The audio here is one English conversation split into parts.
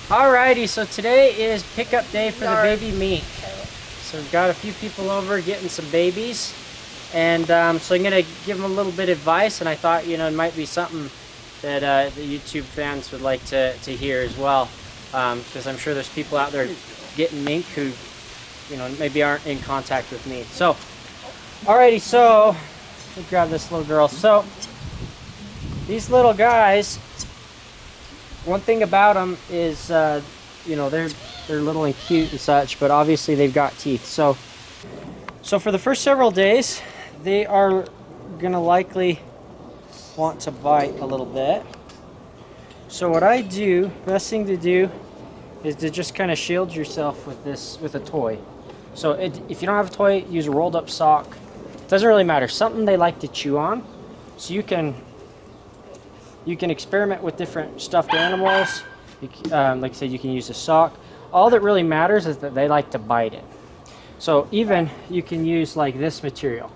Alrighty, so today is pickup day for the baby Mink. So we've got a few people over getting some babies, and so I'm gonna give them a little bit of advice, and I thought, you know, it might be something that the YouTube fans would like to hear as well, because I'm sure there's people out there getting Mink who, you know, maybe aren't in contact with me. So, alrighty, so let me grab this little girl. So these little guys, one thing about them is, you know, they're little and cute and such, but obviously they've got teeth. So for the first several days, they are gonna likely want to bite a little bit. So what I do, best thing to do, is to just kind of shield yourself with a toy. So if you don't have a toy, use a rolled up sock. It doesn't really matter. Something they like to chew on. So you can experiment with different stuffed animals. Like I said, you can use a sock. All that really matters is that they like to bite it. So even you can use like this material.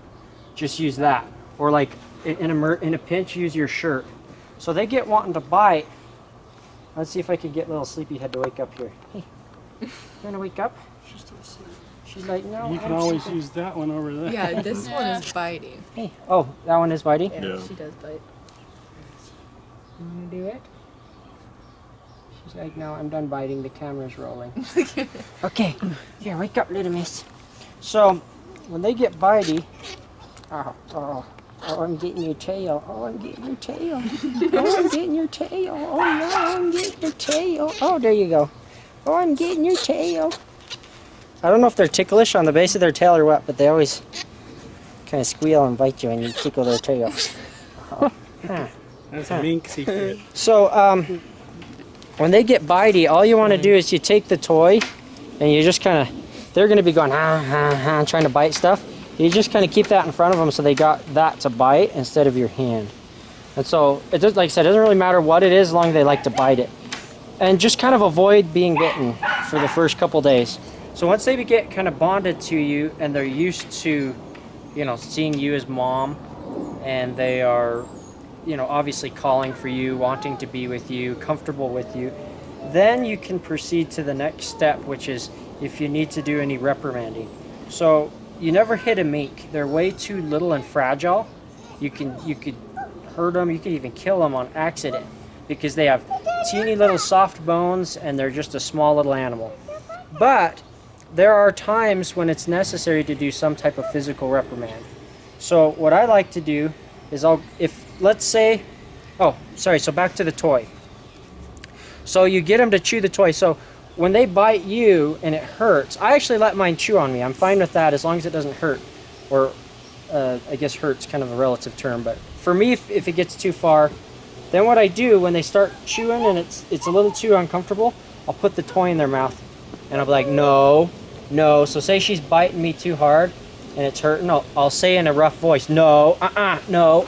Just use that. Or like in a pinch, use your shirt. So they get wanting to bite. Let's see if I can get little sleepyhead to wake up here. Hey, you wanna wake up? She's still asleep. She's like, no. You can always use that one over there. Yeah, this one is biting. Hey, oh, that one is biting? Yeah, she does bite. You wanna do it? She's like, no, I'm done biting. The camera's rolling. Okay, here, wake up, little miss. So, when they get bitey, oh, I'm getting your tail. Oh, I'm getting your tail. Oh, I'm getting your tail. Oh, no, I'm getting your tail. Oh, there you go. Oh, I'm getting your tail. I don't know if they're ticklish on the base of their tail or what, but they always kind of squeal and bite you when you tickle their tail. Oh. That's a Mink secret. So, when they get bitey, all you want to do is you take the toy and you just kind of, they're going to be going, trying to bite stuff. You just kind of keep that in front of them so they got that to bite instead of your hand. And so, it does, like I said, it doesn't really matter what it is as long as they like to bite it. And just kind of avoid being bitten for the first couple days. So once they get kind of bonded to you and they're used to, you know, seeing you as mom, and they are, you know, obviously calling for you, wanting to be with you, comfortable with you, then you can proceed to the next step, which is if you need to do any reprimanding. So you never hit a Mink. They're way too little and fragile. You could hurt them, you could even kill them on accident because they have teeny little soft bones and they're just a small little animal. But there are times when it's necessary to do some type of physical reprimand. So what I like to do is let's say, so back to the toy. So you get them to chew the toy. So when they bite you and it hurts, I actually let mine chew on me. I'm fine with that as long as it doesn't hurt. Or I guess hurt's kind of a relative term, but for me, if it gets too far, then what I do when they start chewing and it's a little too uncomfortable, I'll put the toy in their mouth and I'll be like, no. So say she's biting me too hard and it's hurting, I'll say in a rough voice, no, no,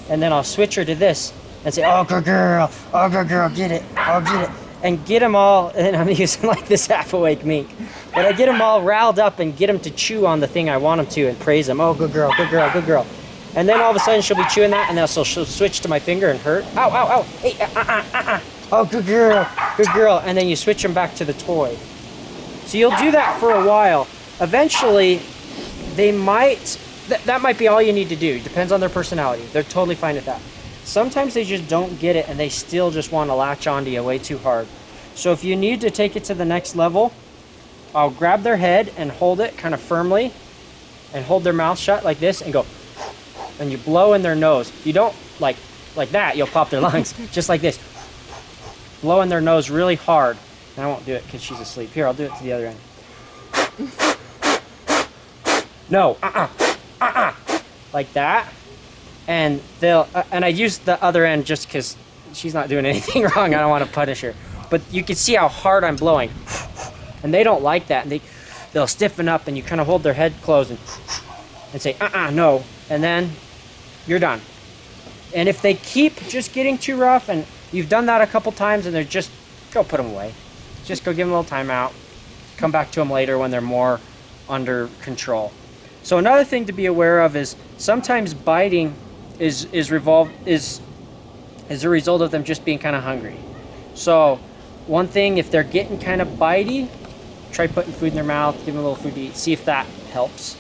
and then I'll switch her to this and say, oh, good girl, get it, and get them all, and I'm using like this half-awake Mink, but I get them all riled up and get them to chew on the thing I want them to and praise them, oh, good girl, and then all of a sudden she'll be chewing that, and then she'll switch to my finger and hurt, ow, hey, oh, good girl, and then you switch them back to the toy. So you'll do that for a while. Eventually, they might, that might be all you need to do. It depends on their personality. They're totally fine with that. Sometimes they just don't get it and they still just want to latch onto you way too hard. So if you need to take it to the next level, I'll grab their head and hold it kind of firmly and hold their mouth shut like this and go, and you blow in their nose. You don't like that, you'll pop their lungs. Just like this. Blow in their nose really hard. And I won't do it because she's asleep. Here, I'll do it to the other end. No, like that, and and I use the other end just because she's not doing anything wrong. I don't want to punish her, but you can see how hard I'm blowing, and they don't like that, and they'll stiffen up, and you kind of hold their head closed and say no, and then you're done. And if they keep just getting too rough, and you've done that a couple times, and they're just, go put them away. Just go give them a little timeout. Come back to them later when they're more under control. So another thing to be aware of is sometimes biting is a result of them just being kind of hungry. So One thing, if they're getting kind of bitey, try putting food in their mouth, give them a little food to eat, see if that helps.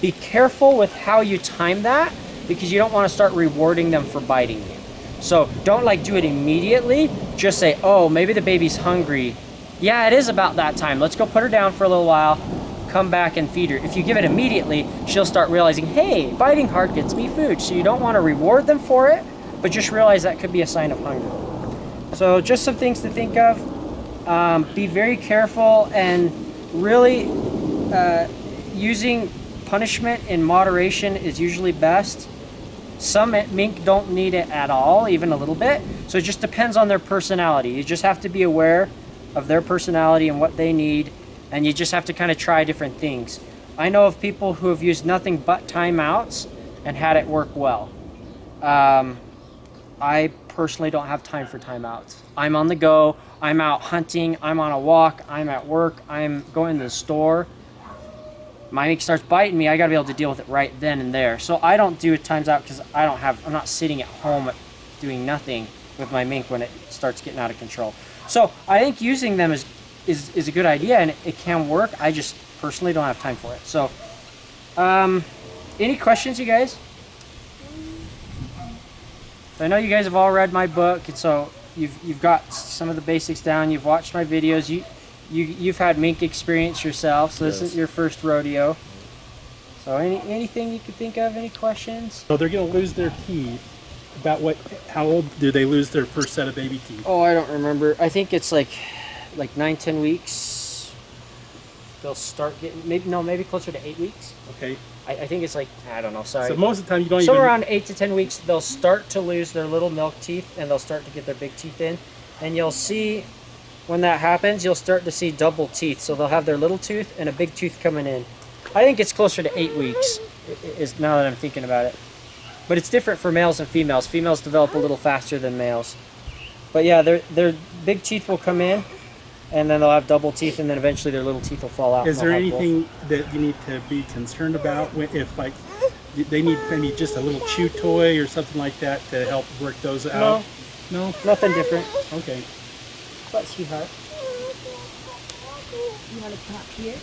Be careful with how you time that, because you don't want to start rewarding them for biting you. So don't like do it immediately. Just say, oh, maybe the baby's hungry. Yeah, it is about that time. Let's go put her down for a little while, come back and feed her. If you give it immediately, she'll start realizing, hey, biting hard gets me food. So you don't want to reward them for it, but just realize that could be a sign of hunger. So just some things to think of. Be very careful, and really using punishment in moderation is usually best. Some mink don't need it at all, even a little bit. So it just depends on their personality. You just have to be aware of their personality and what they need, and you just have to kind of try different things. I know of people who have used nothing but timeouts and had it work well. I personally don't have time for timeouts. I'm on the go, I'm out hunting, I'm on a walk, I'm at work, I'm going to the store. My mink starts biting me, I gotta be able to deal with it right then and there. So I don't do times out because I'm not sitting at home doing nothing with my mink when it starts getting out of control. So I think using them is a good idea, and it can work. I just personally don't have time for it. So any questions, you guys? I know you guys have all read my book, and so you've got some of the basics down. You've watched my videos. You've had mink experience yourself, so this isn't your first rodeo. So anything you could think of? Any questions? So they're going to lose their teeth. About how old do they lose their first set of baby teeth? Oh, I don't remember. I think it's like 9-10 weeks. They'll start getting maybe closer to 8 weeks. Okay. I think it's like, I don't know, sorry. So most of the time you don't Somewhere around 8 to 10 weeks, they'll start to lose their little milk teeth, and they'll start to get their big teeth in. And you'll see, when that happens, you'll start to see double teeth. So they'll have their little tooth and a big tooth coming in. I think it's closer to 8 weeks, is now that I'm thinking about it. But it's different for males and females. Females develop a little faster than males. But yeah, their big teeth will come in, and then they'll have double teeth, and then eventually their little teeth will fall out. Is there anything that you need to be concerned about if, like, they need maybe just a little chew toy or something like that to help work those out? No? Nothing different. Okay. What, sweetheart? You want to come up here?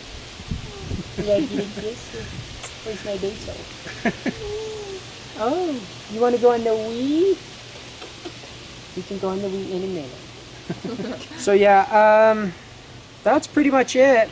You want to get a kiss? Where's my baby? Oh, you want to go on the Wii? We can go on the Wii in a minute. So yeah, that's pretty much it.